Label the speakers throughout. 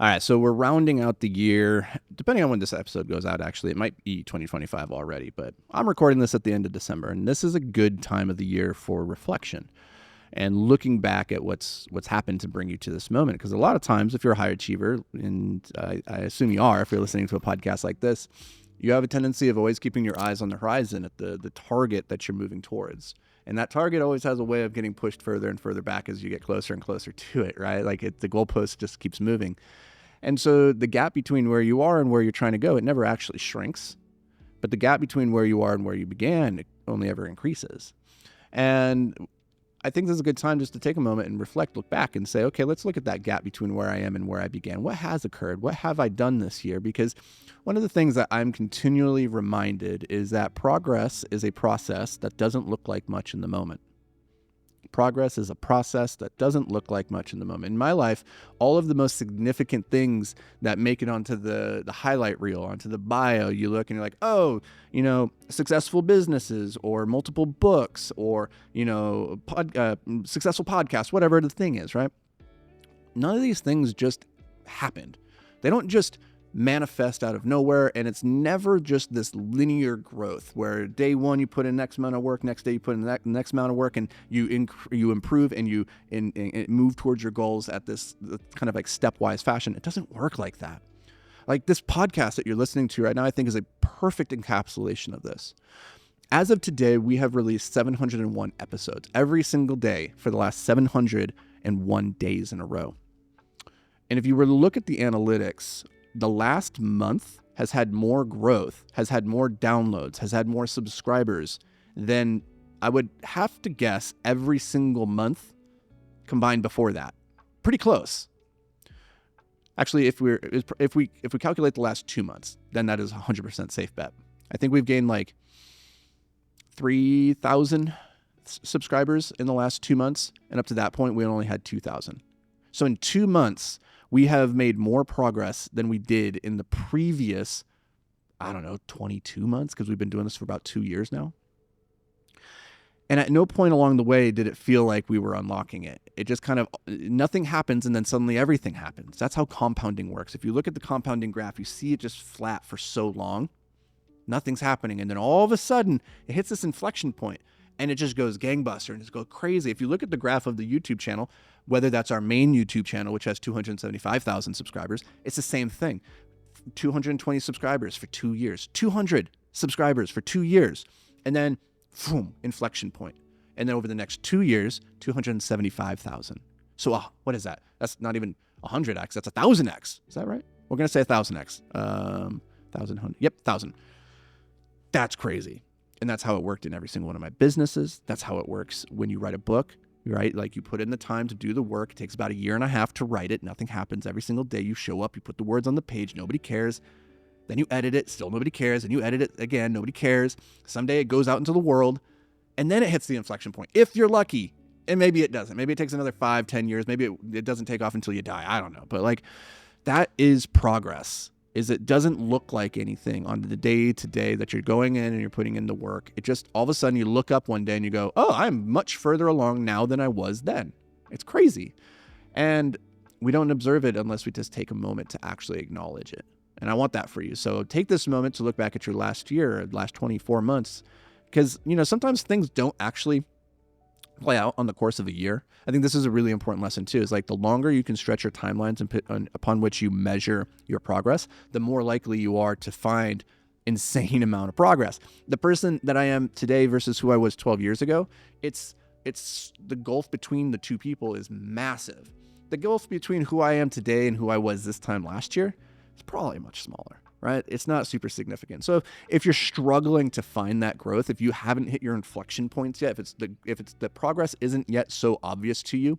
Speaker 1: All right, so we're rounding out the year. Depending on when this episode goes out, actually, it might be 2025 already, but I'm recording this at the end of December, and this is a good time of the year for reflection and looking back at what's happened to bring you to this moment. Because a lot of times, if you're a high achiever, and I assume you are, if you're listening to a podcast like this, you have a tendency of always keeping your eyes on the horizon at the target that you're moving towards. And that target always has a way of getting pushed further and further back as you get closer and closer to it, right? Like the goalpost just keeps moving. And so the gap between where you are and where you're trying to go, it never actually shrinks. But the gap between where you are and where you began, it only ever increases. And I think this is a good time just to take a moment and reflect, look back and say, okay, let's look at that gap between where I am and where I began. What has occurred? What have I done this year? Because one of the things that I'm continually reminded is that progress is a process that doesn't look like much in the moment. Progress is a process that doesn't look like much in the moment. In my life, all of the most significant things that make it onto the highlight reel, onto the bio, you look and you're like, oh, successful businesses or multiple books or, successful podcasts, whatever the thing is, right? None of these things just happened. They don't just manifest out of nowhere, and it's never just this linear growth where day one you put in X amount of work, next day you put in the next amount of work, and you improve and you move towards your goals at this kind of like stepwise fashion. It doesn't work like that. Like this podcast that you're listening to right now, I think is a perfect encapsulation of this. As of today, we have released 701 episodes every single day for the last 701 days in a row. And if you were to look at the analytics, the last month has had more growth, has had more downloads, has had more subscribers than I would have to guess every single month combined before that. Pretty close. Actually, if we calculate the last 2 months, then that is a 100% safe bet. I think we've gained like 3,000 subscribers in the last 2 months, and up to that point, we only had 2,000. So in 2 months, we have made more progress than we did in the previous, 22 months, because we've been doing this for about 2 years now. And at no point along the way did it feel like we were unlocking it. It just kind of, nothing happens and then suddenly everything happens. That's how compounding works. If you look at the compounding graph, you see it just flat for so long. Nothing's happening. And then all of a sudden, it hits this inflection point and it just goes gangbuster and it goes crazy. If you look at the graph of the YouTube channel, whether that's our main YouTube channel, which has 275,000 subscribers, it's the same thing. 220 subscribers for 2 years, 200 subscribers for 2 years. And then, boom, inflection point. And then over the next 2 years, 275,000. So what is that? That's not even 100x, that's 1,000x. Is that right? We're going to say 1,000x. 1,000. Yep, 1,000. That's crazy. And that's how it worked in every single one of my businesses. That's how it works when you write a book, right? Like you put in the time to do the work. It takes about 1.5 years to write it. Nothing happens every single day. You show up, you put the words on the page. Nobody cares. Then you edit it. Still nobody cares. And you edit it again. Nobody cares. Someday it goes out into the world. And then it hits the inflection point. If you're lucky. And maybe it doesn't. Maybe it takes another 5-10 years. Maybe it doesn't take off until you die. I don't know. But like that is progress. Is it doesn't look like anything on the day to day that you're going in and you're putting in the work. It just all of a sudden you look up one day and you go, oh, I'm much further along now than I was then. It's crazy. And we don't observe it unless we just take a moment to actually acknowledge it. And I want that for you. So take this moment to look back at your last year, last 24 months, because, sometimes things don't actually play out on the course of a year. I think this is a really important lesson too, is like the longer you can stretch your timelines and upon which you measure your progress, the more likely you are to find insane amount of progress. The person that I am today versus who I was 12 years ago, it's the gulf between the two people is massive. The gulf between who I am today and who I was this time last year is probably much smaller, right? It's not super significant. So if you're struggling to find that growth, if you haven't hit your inflection points yet, if it's the progress isn't yet so obvious to you,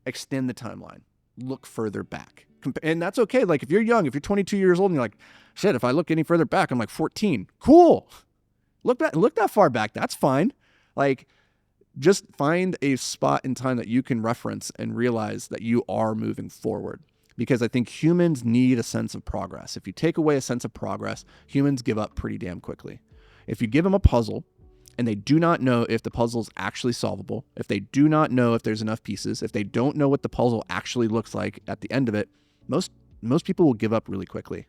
Speaker 1: extend the timeline, look further back. And that's okay. Like if you're young, if you're 22 years old and you're like, shit, if I look any further back, I'm like 14. Cool. Look that far back. That's fine. Like just find a spot in time that you can reference and realize that you are moving forward. Because I think humans need a sense of progress. If you take away a sense of progress, humans give up pretty damn quickly. If you give them a puzzle and they do not know if the puzzle is actually solvable, if they do not know if there's enough pieces, if they don't know what the puzzle actually looks like at the end of it, most most people will give up really quickly,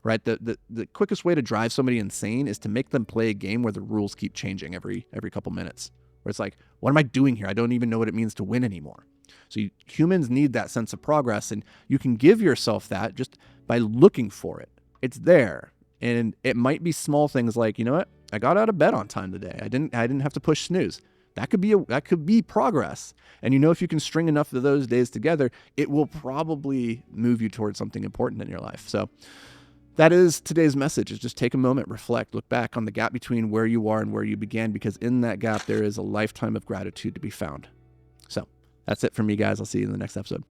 Speaker 1: right? The quickest way to drive somebody insane is to make them play a game where the rules keep changing every couple minutes, where it's like, what am I doing here? I don't even know what it means to win anymore. So humans need that sense of progress, and you can give yourself that just by looking for it. It's there. And it might be small things like, you know what? I got out of bed on time today. I didn't have to push snooze. That could be progress. And if you can string enough of those days together, it will probably move you towards something important in your life. So that is today's message, is just take a moment, reflect, look back on the gap between where you are and where you began, because in that gap, there is a lifetime of gratitude to be found. So that's it for me, guys. I'll see you in the next episode.